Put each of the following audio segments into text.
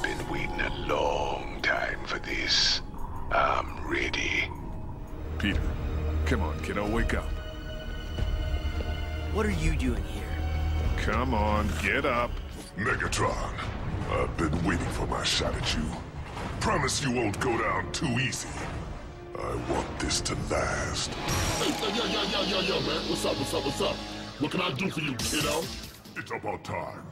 been waiting a long time for this. I'm ready. Peter, come on, kiddo, wake up. What are you doing here? Come on, get up. Megatron, I've been waiting for my shot at you. Promise you won't go down too easy. I want this to last. Hey, yo, man. What's up? What can I do for you, kiddo? It's about time.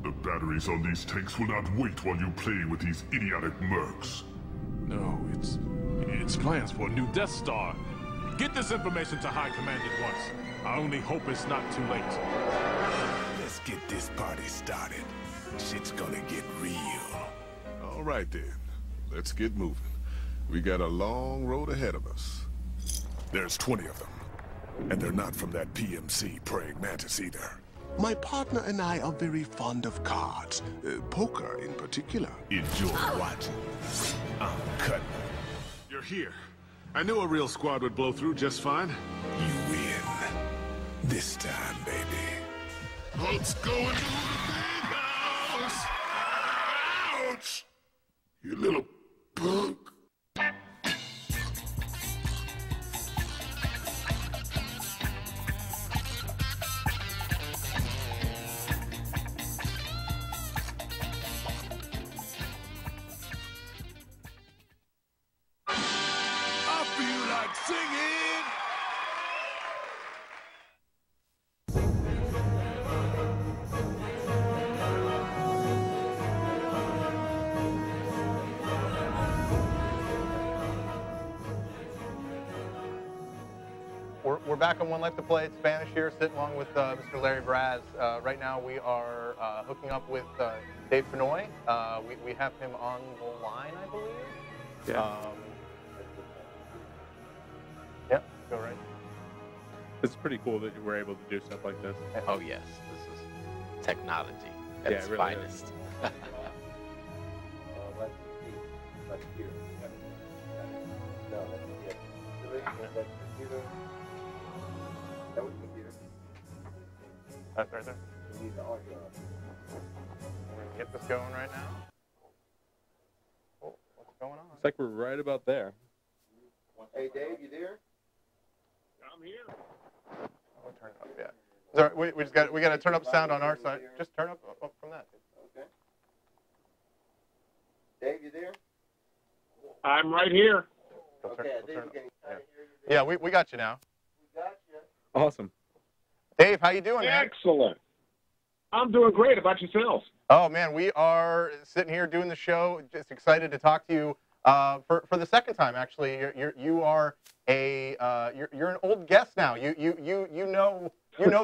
The batteries on these tanks will not wait while you play with these idiotic mercs. No, it's plans for a new Death Star. Get this information to High Command at once. I only hope it's not too late. Let's get this party started. Shit's gonna get real. All right, then. Let's get moving. We got a long road ahead of us. There's 20 of them. And they're not from that PMC praying mantis either. My partner and I are very fond of cards. Poker in particular. Enjoy watching. I'm cutting. You're here. I knew a real squad would blow through just fine. You win. This time, baby. Let's go into the big house! Ouch! You little punk. I feel like singing! We're back on One Life to Play. It's Spanish here, sitting along with Mr. Larry Braz. Right now we are hooking up with Dave Fennoy. We have him on the line, I believe. Yeah. Yeah, go right. It's pretty cool that we're able to do stuff like this. Oh yes, this is technology at Yeah, its it really finest. Let's hear. No, that's computer. That was computer. That's right there. We need the audio. We're gonna get this going right now. Oh, what's going on? It's like we're right about there. Hey, Dave, you there? I'm here. Oh, turn it up, yeah. Sorry, we got to turn up sound on our side. Just turn up from that. Okay. Dave, you there? I'm right here. Okay, I think turn we up. can kind of hear you there. Yeah, we got you now. We got you. Awesome. Dave, how you doing, man? Excellent. I'm doing great. About yourselves? Oh man, we are sitting here doing the show. Just excited to talk to you for the second time. Actually, you're an old guest now. You know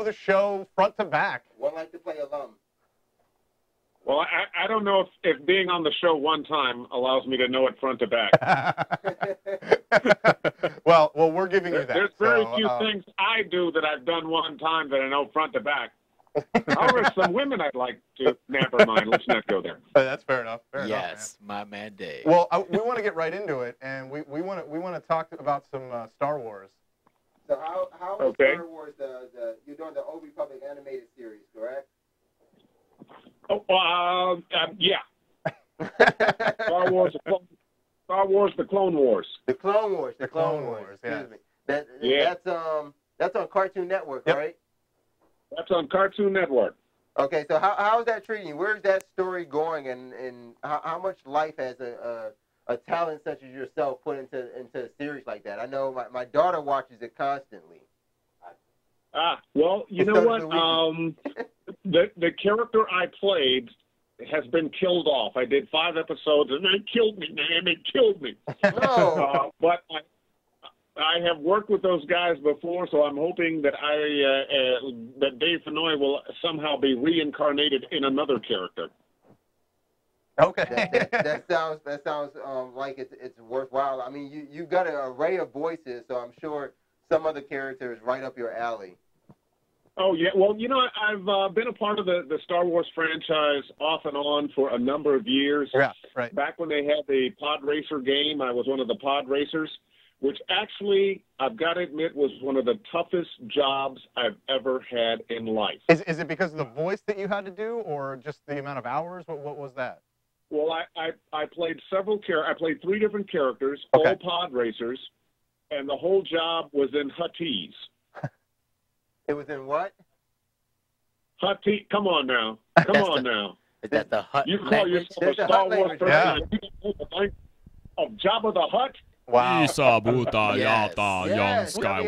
the show front to back. 1Life2Play alum. Well, I don't know if being on the show one time allows me to know it front to back. well, we're giving you that. There's very few things I do that I've done one time that I know front to back. However, some women I'd like to. Never mind. Let's not go there. That's fair enough. Fair Yes, enough, my man Dave. Well, we want to get right into it, and we want to talk about some Star Wars. So how is Okay. Star Wars you're doing the Old Republic animated series, correct? Oh, yeah. Star Wars, the Clone Wars. The Clone Wars. The Clone Wars, yeah. Excuse me. That's on Cartoon Network, Yep. right? That's on Cartoon Network. Okay, so how is that treating you? Where's that story going, and how much life has a talent such as yourself put into a series like that? I know my daughter watches it constantly. Well, you know what? The character I played has been killed off. I did 5 episodes, and they killed me, man. They killed me. No. But I have worked with those guys before, so I'm hoping that that Dave Fennoy will somehow be reincarnated in another character. Okay. that sounds like it's worthwhile. I mean, you got an array of voices, so I'm sure some other character is right up your alley. Oh, yeah. Well, you know, I've been a part of the Star Wars franchise off and on for a number of years. Yeah, right. Back when they had the pod racer game, I was one of the pod racers, which actually, I've got to admit, was one of the toughest jobs I've ever had in life. Is it because of the voice that you had to do, or just the amount of hours? What was that? Well, I played I played 3 different characters, Okay. all pod racers, and the whole job was in Huttese. It was in what? Huttese. Come on now. Come That's on the- now. Is that the Hut You call language? yourself a There's a Star Hutt Wars language, person yeah. and you don't know the language of Jabba the Hutt? Wow. Yes. Yes, I mean,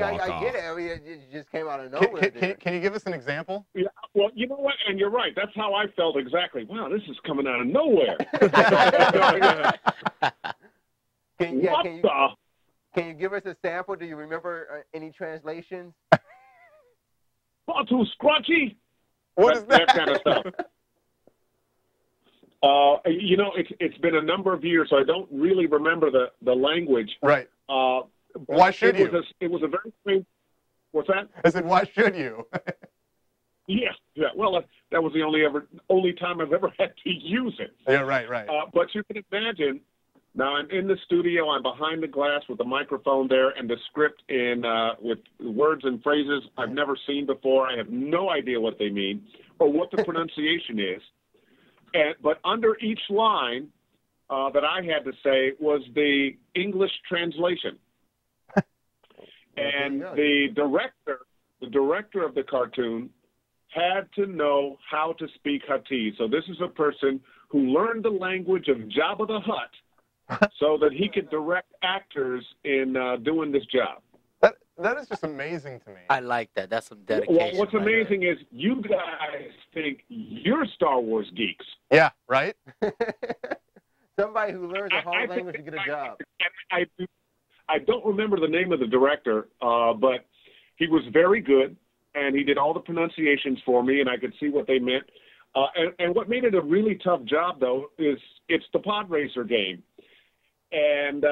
I get it. I mean, it just came out of nowhere. Can you give us an example? Yeah, well, you know what? And you're right. That's how I felt exactly. Wow, this is coming out of nowhere. Can What the? you give us a sample? Do you remember any translations? Too scrunchy? What is that? That kind of stuff. You know, it's been a number of years, so I don't really remember the language. Right. Why should you? It was a very strange. What's that? I said, why should you? Yeah. Well, that was the only time I've ever had to use it. Yeah, right. But you can imagine. Now I'm in the studio. I'm behind the glass with the microphone there, and the script with words and phrases I've never seen before. I have no idea what they mean or what the pronunciation is. But under each line that I had to say was the English translation. And the director of the cartoon had to know how to speak Huttese. So this is a person who learned the language of Jabba the Hutt so that he could direct actors in doing this job. That is just amazing to me. I like that. That's some dedication. Well, what's right amazing is you guys think you're Star Wars geeks. Yeah, right? Somebody who learns a whole language to get a job. I don't remember the name of the director, but he was very good, and he did all the pronunciations for me, and I could see what they meant. And what made it a really tough job, though, is it's the pod racer game. And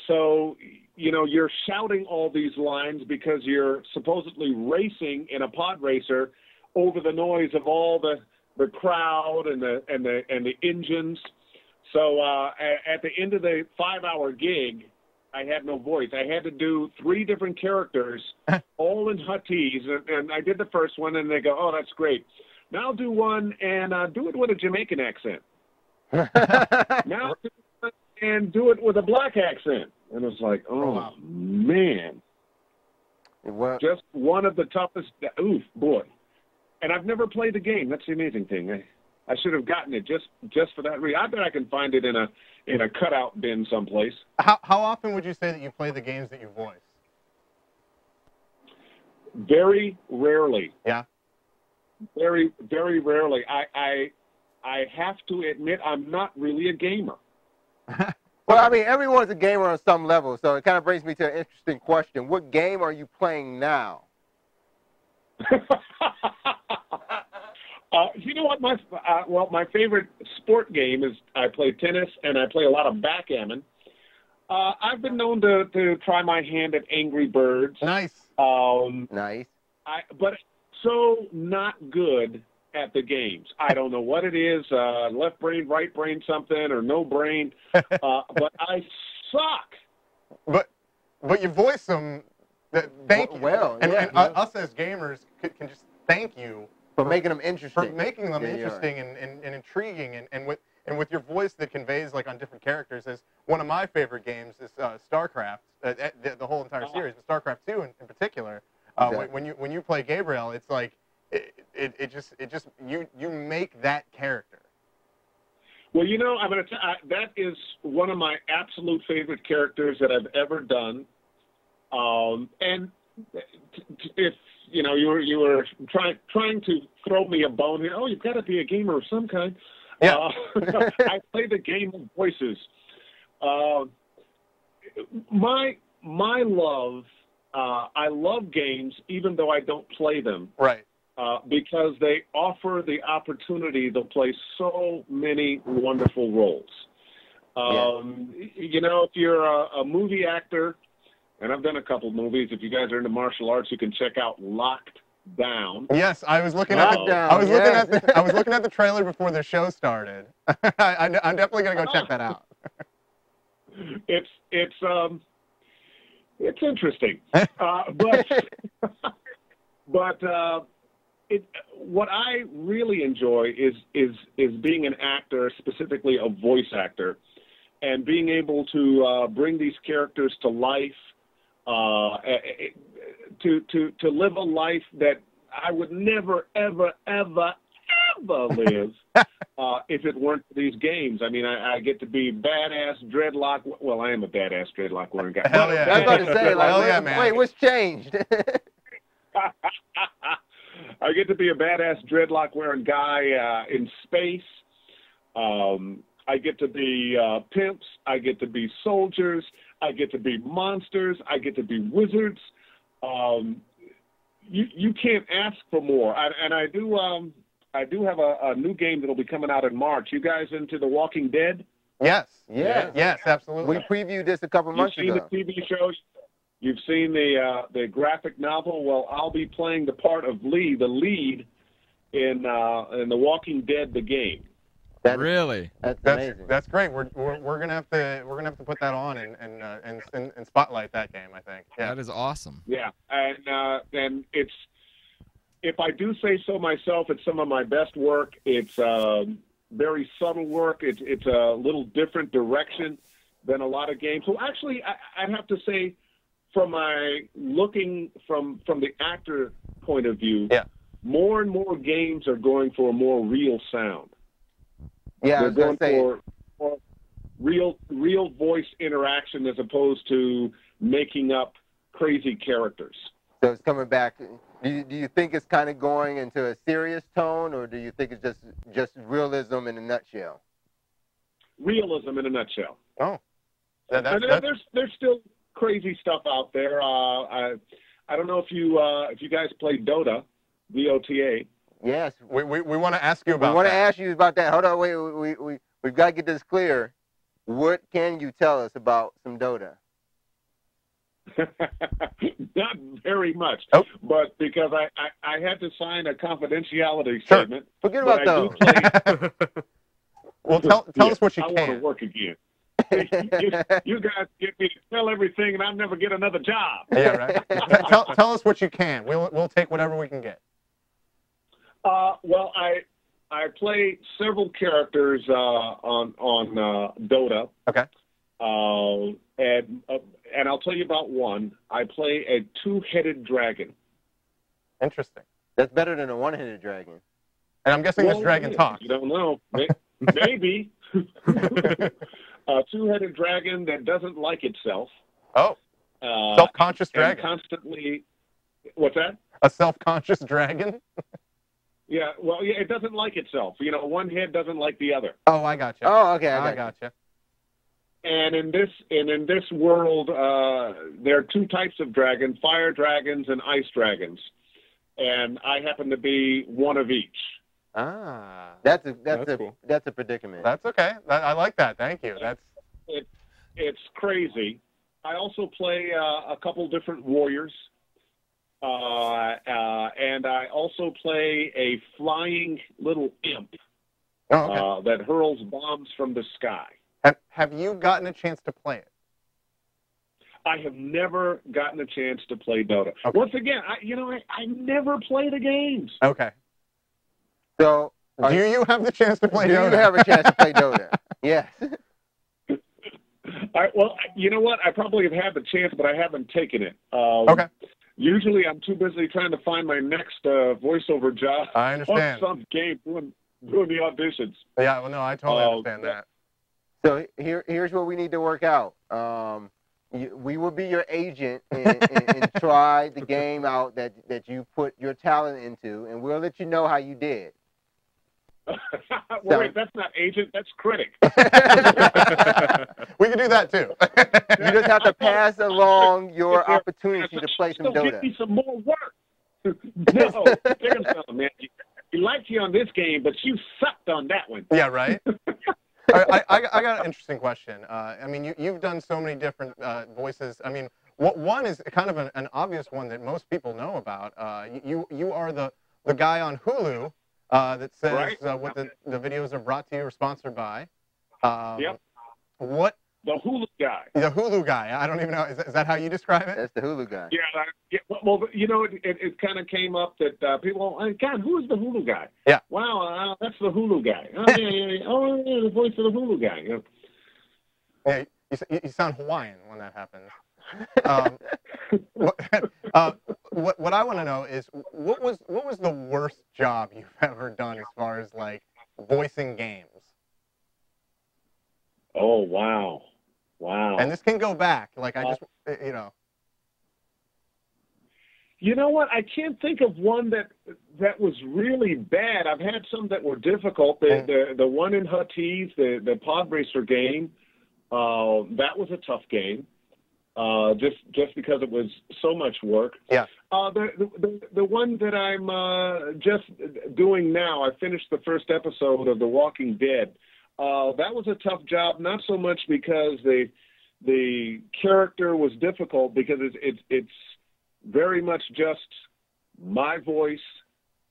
so, you know, you're shouting all these lines because you're supposedly racing in a pod racer over the noise of all the crowd and the engines. So at the end of the 5-hour gig, I had no voice. I had to do 3 different characters, all in Huttese, and I did the first one, and they go, "Oh, that's great. Now do one and do it with a Jamaican accent. Now do it with a black accent." And it was like, oh man, Well, just one of the toughest. Oof, boy. And I've never played the game. That's the amazing thing. I should have gotten it just for that reason. I bet I can find it in a cutout bin someplace. How often would you say that you play the games that you voice? Very rarely. Yeah. Very, very rarely. I have to admit I'm not really a gamer. well, I mean, everyone's a gamer on some level, so it kind of brings me to an interesting question. What game are you playing now? You know what? My favorite sport game is I play tennis and I play a lot of backgammon. I've been known to try my hand at Angry Birds. Nice. Nice. But so not good at the games. I don't know what it is, left brain, right brain something, or no brain, but I suck. But you voice them. Thank you. Well, and yeah. us as gamers can just thank you For making them interesting. for making them Yeah, interesting and intriguing, and with your voice that conveys like on different characters. Is one of my favorite games is StarCraft, the whole entire series, but StarCraft 2 in particular. Exactly. When you play Gabriel, it's like it just you make that character. Well, you know, I'm going to that is one of my absolute favorite characters that I've ever done. And if you know you were trying to throw me a bone here, oh, you've got to be a gamer of some kind. Yeah. I play the game of voices. My love. I love games, even though I don't play them. Right. Because they offer the opportunity to play so many wonderful roles. You know, if you're a movie actor, and I've done a couple movies. If you guys are into martial arts, you can check out Locked Down. Yes, I was looking at I was looking at the trailer before the show started. I'm definitely gonna go check that out. It's interesting, but what I really enjoy is being an actor, specifically a voice actor, and being able to bring these characters to life, to live a life that I would never, ever, ever, ever live if it weren't for these games. I mean, I get to be badass dreadlock. Well, I am a badass dreadlock wearing guy. Hell yeah! I was about to say, like, man. wait, what's changed? I get to be a badass dreadlock wearing guy in space. I get to be pimps. I get to be soldiers. I get to be monsters. I get to be wizards. You can't ask for more. I do have a new game that'll be coming out in March. You guys into The Walking Dead? Yes. Yeah. Yes, absolutely. We previewed this a couple months ago. You've seen the TV show. You've seen the graphic novel. Well, I'll be playing the part of Lee, the lead in The Walking Dead, the game. Really? That's amazing. That's great. We're gonna have to put that on and spotlight that game. I think. Yeah. That is awesome. Yeah, and it's, if I do say so myself, it's some of my best work. It's very subtle work. It's a little different direction than a lot of games. So actually, I'd have to say, from my looking from the actor point of view, yeah, more and more games are going for a more real sound. Yeah, They're going for real voice interaction as opposed to making up crazy characters. So it's coming back. Do you think it's kind of going into a serious tone, or do you think it's just realism in a nutshell? Realism in a nutshell. Oh, there's still crazy stuff out there. I don't know if you guys play Dota, DOTA. Yes. We want to ask you about. We want to ask you about that. Hold on, wait. We've got to get this clear. What can you tell us about some Dota? Not very much, but because I had to sign a confidentiality Sure. statement. Forget about those. Well, tell us what you can. I want to work again. you guys get me to tell everything, and I'll never get another job. Yeah, right. tell us what you can. We'll take whatever we can get. Well, I play several characters on Dota. Okay. And I'll tell you about one. I play a two-headed dragon. Interesting. That's better than a one-headed dragon. And I'm guessing this dragon talks. You don't know. Maybe. A two-headed dragon that doesn't like itself. Oh. Self-conscious dragon. Constantly. What's that? A self-conscious dragon? Yeah, well, yeah, it doesn't like itself. You know, one head doesn't like the other. Oh, I got you. Oh, okay, I got you. And in this world, there are two types of dragon: fire dragons and ice dragons. And I happen to be one of each. Ah, that's cool. That's a predicament. That's okay. I like that. Thank you. It's crazy. I also play a couple different warriors. And I also play a flying little imp that hurls bombs from the sky. Have you gotten a chance to play it? I have never gotten a chance to play Dota. Okay. Once again, I never play the games. Okay. So, do you have the chance to play Dota? Do you have a chance to play Dota? Yes. Well, you know what? I probably have had the chance, but I haven't taken it. Okay. Usually I'm too busy trying to find my next voiceover job. I understand. Or some game doing the auditions. Yeah, well, no, I totally understand that. So here's what we need to work out. We will be your agent and try the game out that you put your talent into, and we'll let you know how you did. Wait, that's not agent, that's critic. We can do that too. You just have to pass along your opportunity to play some Dota. Give me some more work. No, there's nothing, man. He liked you on this game, but you sucked on that one. Yeah, right. I got an interesting question. I mean, you've done so many different voices. I mean, one is kind of an obvious one that most people know about. You are the guy on Hulu that says what the videos are brought to you or sponsored by. Yep. What The Hulu guy. The Hulu guy. I don't even know. Is that how you describe it? That's the Hulu guy. Yeah. Well, you know, it kind of came up that people, God, who is the Hulu guy? Yeah. Wow, that's the Hulu guy. Oh, yeah. Oh, yeah, the voice of the Hulu guy. Yeah. Yeah, you sound Hawaiian when that happens. What I want to know is what was the worst job you've ever done as far as like voicing games? Oh, wow. And this can go back. Like I just, you know. You know what? I can't think of one that was really bad. I've had some that were difficult. The one in Huttese, the pod racer game, that was a tough game. Just because it was so much work. Yeah. The one that I'm just doing now, I finished the first episode of The Walking Dead. That was a tough job, not so much because the character was difficult, because it's very much just my voice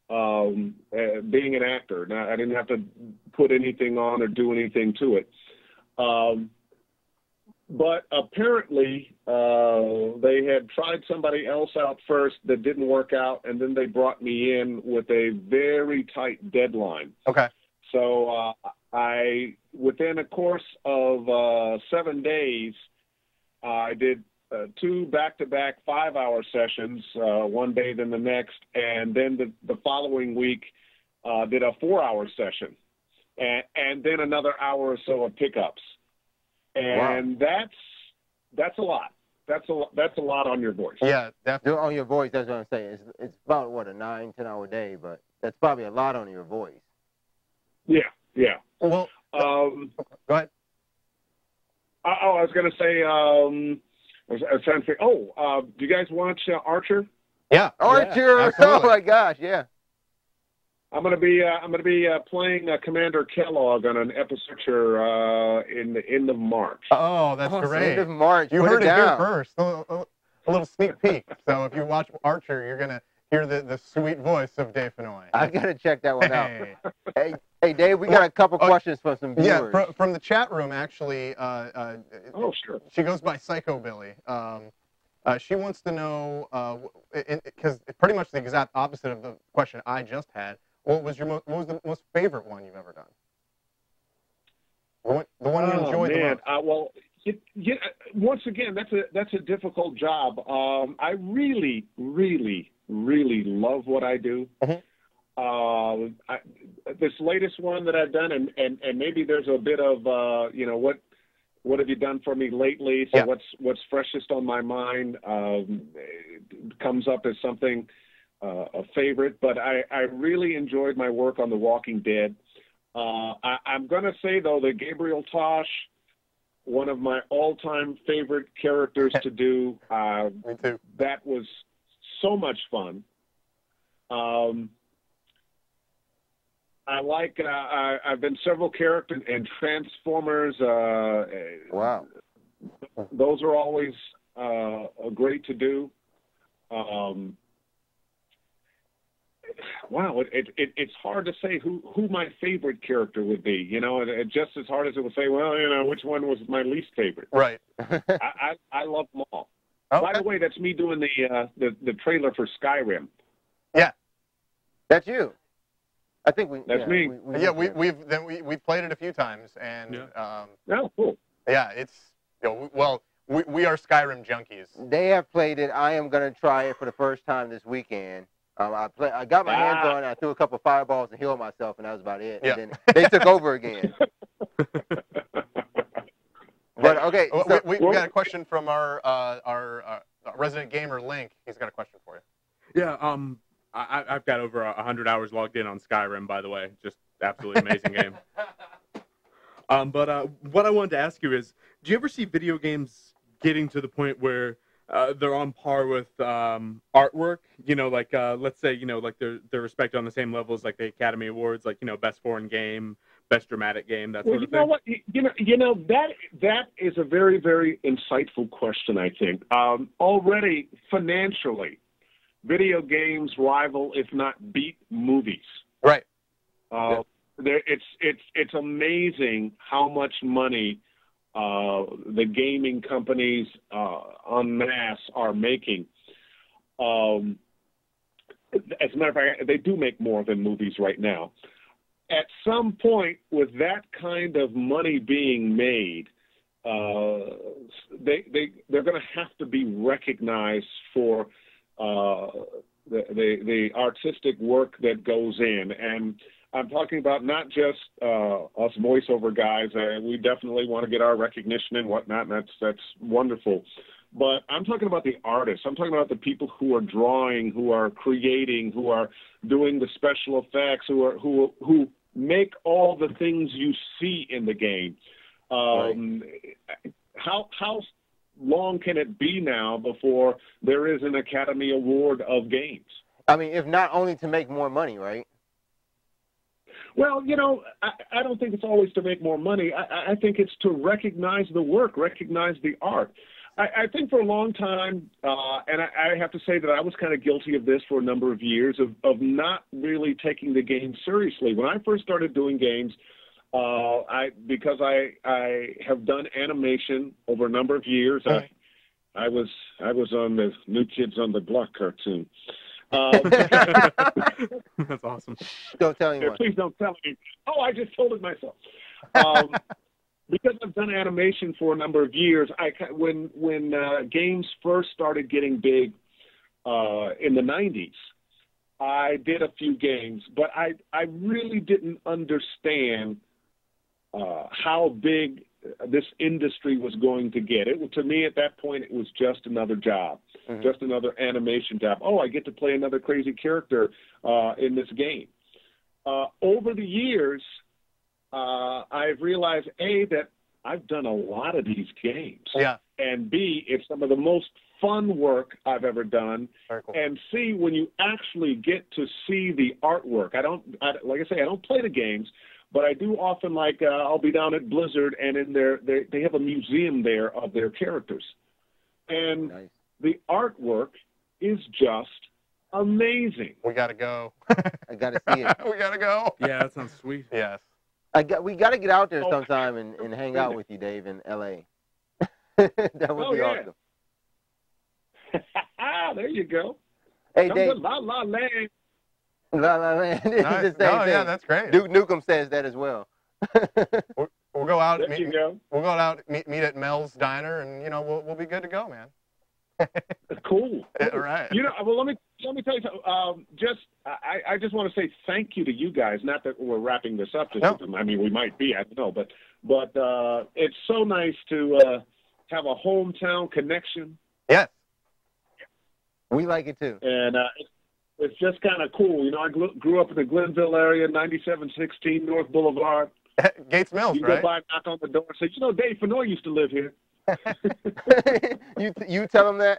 being an actor. Now, I didn't have to put anything on or do anything to it. But apparently, they had tried somebody else out first that didn't work out, and then they brought me in with a very tight deadline. Okay. So within a course of 7 days, I did 2 back-to-back 5-hour sessions, one day then the next, and then the following week did a 4-hour session, and then another hour or so of pickups. And wow. That's a lot. That's a lot on your voice. Yeah, definitely. On your voice, that's what I'm saying. It's about, what, a 9-10 hour day, but that's probably a lot on your voice. Yeah. Well, go ahead. I was going to say, I was trying to say, do you guys watch Archer? Yeah. Archer! Yeah, oh, my gosh, yeah. I'm gonna be playing Commander Kellogg on an episode in the end of March. Oh, that's great! End of March. You heard it here first. A little sneak peek. So if you watch Archer, you're gonna hear the sweet voice of Dave Fennoy. I gotta check that one out. Hey, Dave, we got a couple questions from some viewers. Yeah, from the chat room actually. Oh, sure. She goes by Psycho Billy. She wants to know because pretty much the exact opposite of the question I just had. What was the most favorite one you've ever done? The one you enjoyed the most? Well, once again, that's a difficult job. I really, really, really love what I do. Mm-hmm. This latest one that I've done, and maybe there's a bit of what have you done for me lately? So yeah. what's freshest on my mind comes up as something. A favorite, but I really enjoyed my work on The Walking Dead. I'm going to say, though, that Gabriel Tosh, one of my all-time favorite characters to do. Me too. That was so much fun. I've been several characters in Transformers. Wow. Those are always great to do. Wow, it's hard to say who my favorite character would be. You know, just as hard as it would say, well, you know, which one was my least favorite. Right. I love them all. Okay. By the way, that's me doing the trailer for Skyrim. Yeah, that's you. I think That's me. We've played it a few times, and oh, cool. Yeah, it's we are Skyrim junkies. They have played it. I am gonna try it for the first time this weekend. I got my hands on it. I threw a couple fireballs and healed myself, and that was about it. Yeah. And then they took over again. But okay, so, we got a question from our resident gamer Link. He's got a question for you. Yeah. I've got over 100 hours logged in on Skyrim, by the way. Just absolutely amazing game. But what I wanted to ask you is, do you ever see video games getting to the point where they're on par with artwork? You know, like let's say, you know, like they're respected on the same levels like the Academy Awards, like, you know, best foreign game, best dramatic game, that sort of thing. Well, you know what? That is a very, very insightful question. I think already financially, video games rival, if not beat, movies. Right. It's amazing how much money the gaming companies en masse are making. As a matter of fact, they do make more than movies right now. At some point, with that kind of money being made, they're going to have to be recognized for the artistic work that goes in. And I'm talking about not just us voiceover guys. We definitely want to get our recognition and whatnot, and that's wonderful. But I'm talking about the artists. I'm talking about the people who are drawing, who are creating, who are doing the special effects, who make all the things you see in the game. How long can it be now before there is an Academy Award of games? I mean, if not only to make more money, right? Well, you know, I don't think it's always to make more money. I think it's to recognize the work, recognize the art. I think for a long time, and I have to say that I was kind of guilty of this for a number of years, of not really taking the game seriously. When I first started doing games, because I have done animation over a number of years, I was on the New Kids on the Block cartoon. That's awesome. Don't tell anyone. Please don't tell me. Oh, I just told it myself. Because I've done animation for a number of years, when games first started getting big in the 90s, I did a few games, but I really didn't understand how big this industry was going to get. To me, at that point, it was just another job, just another animation job. Oh, I get to play another crazy character in this game. Over the years, I've realized, A, that I've done a lot of these games. Yeah. And B, it's some of the most fun work I've ever done. Very cool. And C, when you actually get to see the artwork, like I say, I don't play the games, but I do often, like, I'll be down at Blizzard, and in they have a museum there of their characters. And the artwork is just amazing. We got to go. I got to see it. We got to go. Yeah, that sounds sweet. Yes. We got to get out there sometime and hang out with you, Dave, in L.A. That would be awesome. There you go. Hey, Come Dave. to La La Land. La La Land. It's Nice. the same thing. Yeah, that's great. Duke Nukem says that as well. We'll go out. There you go. We'll go out, meet at Mel's Diner, and we'll be good to go, man. Cool. All right. Well, let me tell you something. I just want to say thank you to you guys. Not that we're wrapping this up. I mean, we might be. I don't know, but it's so nice to have a hometown connection. Yes. We like it too. And it's just kind of cool. I grew up in the Glenville area, 9716 North Boulevard. Gates Mills, you right? go by, knock on the door, and say, Dave Fennoy used to live here. you tell him that.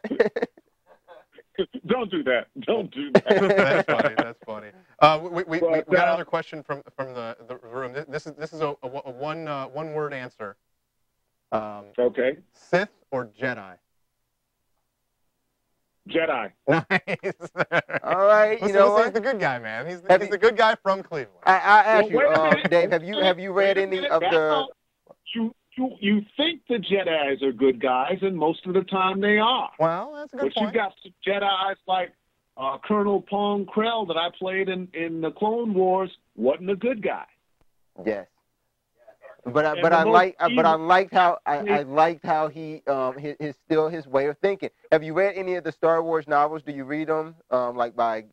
Don't do that. Don't do that. That's funny. We got another question from the room. This is a one word answer. Okay. Sith or Jedi? Jedi. Nice. All right. He's the good guy, man. He's the good guy from Cleveland. I asked you, Dave. Have you read any of the? You think the Jedis are good guys, and most of the time they are. Well, that's a good point. But you got some Jedis like Colonel Pong Krell that I played in the Clone Wars wasn't a good guy. Yes. But I liked how he his way of thinking. Have you read any of the Star Wars novels? Do you read them? Like by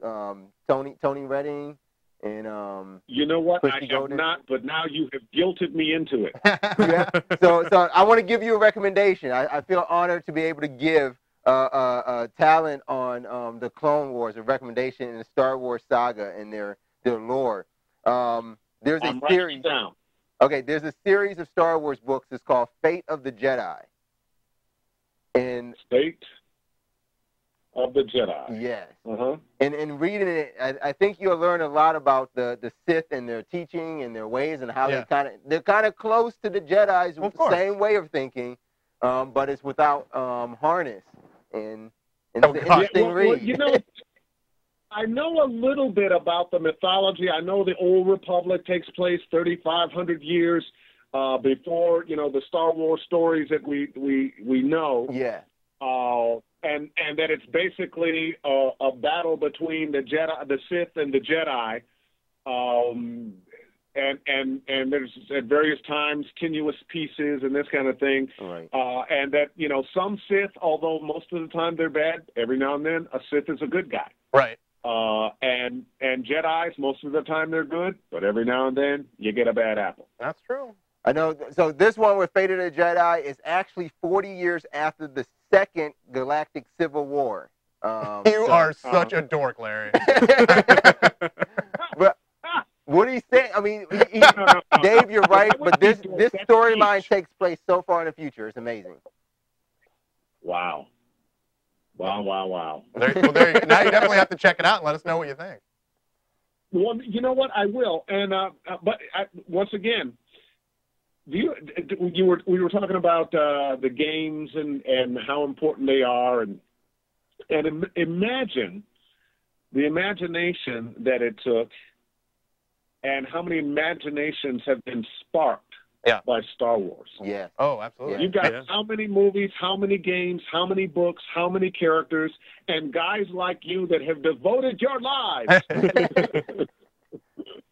Tony Redding and You know what? Christy I have Golden? not, but now you have guilted me into it. Yeah. So I want to give you a recommendation. I feel honored to be able to give talent on the Clone Wars a recommendation in the Star Wars saga and their lore. There's a series. Down. Okay, there's a series of Star Wars books. It's called Fate of the Jedi. And Fate of the Jedi. Yes. Uh-huh. And reading it, I think you'll learn a lot about the Sith and their teaching and their ways and how they're kind of close to the Jedi's same way of thinking, but it's without harness. And it's an interesting read. I know a little bit about the mythology. I know the Old Republic takes place 3,500 years before the Star Wars stories that we know. Yeah. And that it's basically a battle between the Sith and the Jedi. And there's at various times tenuous pieces and this kind of thing. Right. And that, some Sith, although most of the time they're bad, every now and then a Sith is a good guy. Right. And Jedis, most of the time they're good, but every now and then you get a bad apple. That's true. I know. So this one with Fate of the Jedi is actually 40 years after the second Galactic Civil War. You are such a dork, Larry. But what do you say? I mean, Dave, you're right, but this storyline takes place so far in the future. It's amazing. Wow. Now you definitely have to check it out and let us know what you think. Well, you know what? I will. And once again, we were talking about the games and how important they are, and imagine the imagination that it took, and how many imaginations have been sparked by Star Wars. Yeah. Oh, absolutely. You've got how many movies, how many games, how many books, how many characters, and guys like you that have devoted your lives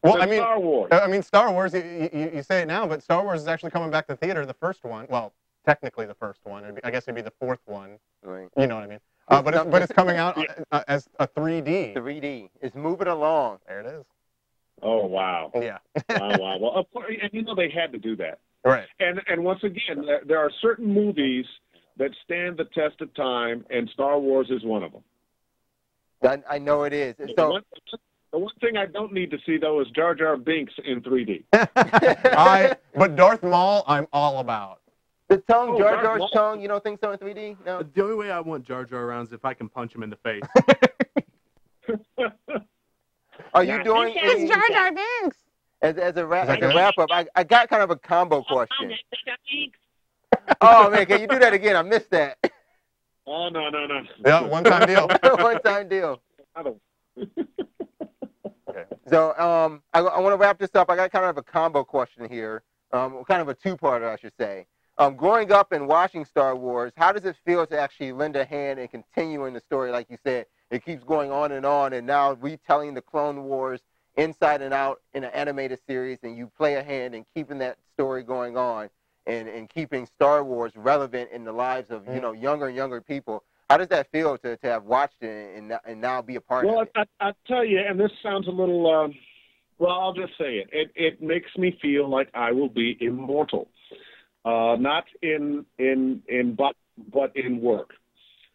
well, to Star Wars. I mean, Star Wars, you say it now, but Star Wars is actually coming back to theater, the first one. Well, technically the first one. I guess it'd be the fourth one. Right. You know what I mean? But it's coming out as a 3D. 3D. It's moving along. There it is. Oh, wow. Yeah. Wow. Well, of course, and they had to do that. Right. And once again, there are certain movies that stand the test of time, and Star Wars is one of them. I know it is. So the one thing I don't need to see, though, is Jar Jar Binks in 3D. But Darth Maul, I'm all about. The tongue, Jar Jar's tongue, you don't think so in 3D? No. The only way I want Jar Jar around is if I can punch him in the face. Are you doing It's Jar Jar Binks. As a wrap up? I got kind of a combo question. Oh man, can you do that again? I missed that. Oh no. Yeah, one-time deal. One-time deal. Okay. So I want to wrap this up. I got kind of a combo question here. Kind of a two-parter, I should say. Growing up and watching Star Wars, how does it feel to actually lend a hand and continuing the story? Like you said, it keeps going on, and now retelling the Clone Wars inside and out in an animated series, and you play a hand in keeping that story going on and keeping Star Wars relevant in the lives of younger and younger people. How does that feel to have watched it and now be a part of it? Well, I tell you, and this sounds a little, well, I'll just say it. It makes me feel like I will be immortal, not in but in work.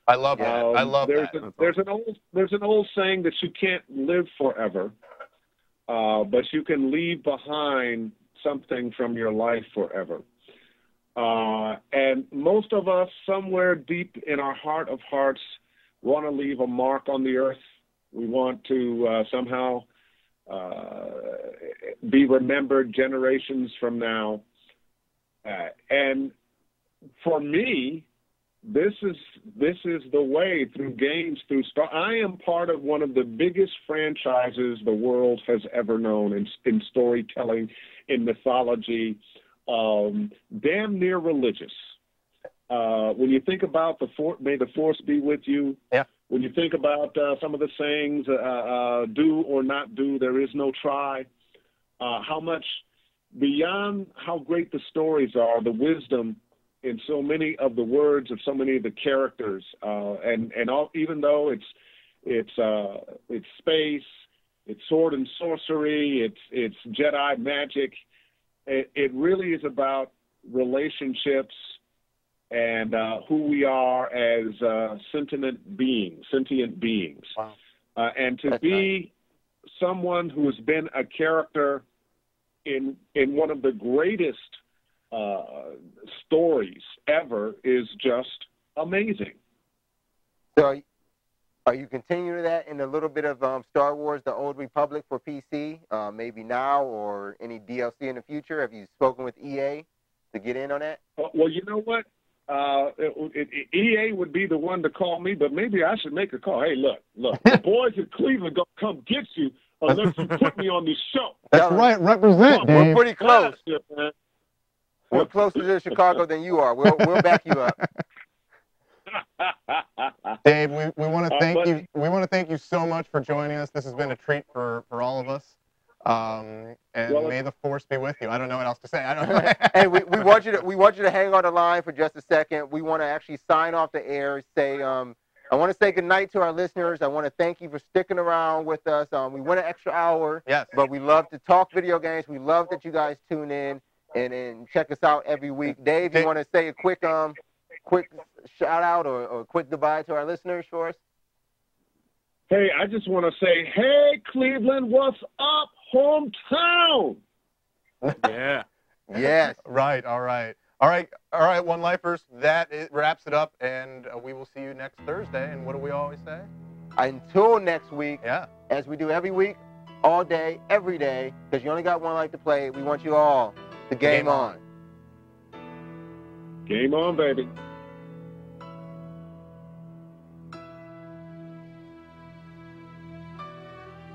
I love that. I love that. There's an old saying that you can't live forever, but you can leave behind something from your life forever. And most of us, somewhere deep in our heart of hearts, want to leave a mark on the earth. We want to somehow be remembered generations from now. And for me, this is the way through games, through I am part of one of the biggest franchises the world has ever known in storytelling, in mythology, damn near religious. When you think about may the force be with you. Yeah. When you think about some of the sayings, do or not do, there is no try. How much beyond how great the stories are, the wisdom in so many of the words of so many of the characters, and all, even though it's space, it's sword and sorcery, it's Jedi magic, it really is about relationships and who we are as sentient beings. Wow. And to be someone who has been a character in one of the greatest stories ever is just amazing. So are you continuing that in a little bit of Star Wars, The Old Republic for PC, maybe now or any DLC in the future? Have you spoken with EA to get in on that? Well, you know what? EA would be the one to call me, but maybe I should make a call. Hey, look, the boys in Cleveland going to come get you unless you put me on this show. That's right. Represent, Dave. We're pretty close. We're closer to Chicago than you are. We'll back you up. Dave, we want to thank you. We want to thank you so much for joining us. This has been a treat for all of us. And may the force be with you. I don't know what else to say. I don't know. Hey, we want you to hang on the line for just a second. We want to actually sign off the air. Say I want to say good night to our listeners. I want to thank you for sticking around with us. We went an extra hour. Yes. But we love to talk video games. We love that you guys tune in and check us out every week. Dave, you want to say a quick shout out or quick goodbye to our listeners for us? Hey, I just want to say, hey, Cleveland, what's up, hometown? Yeah. Yes. Right. All right. All right, One Lifers. That wraps it up, and we will see you next Thursday. And what do we always say? Until next week. Yeah. As we do every week, all day, every day, because you only got one life to play. We want you all to game on. Game on, baby.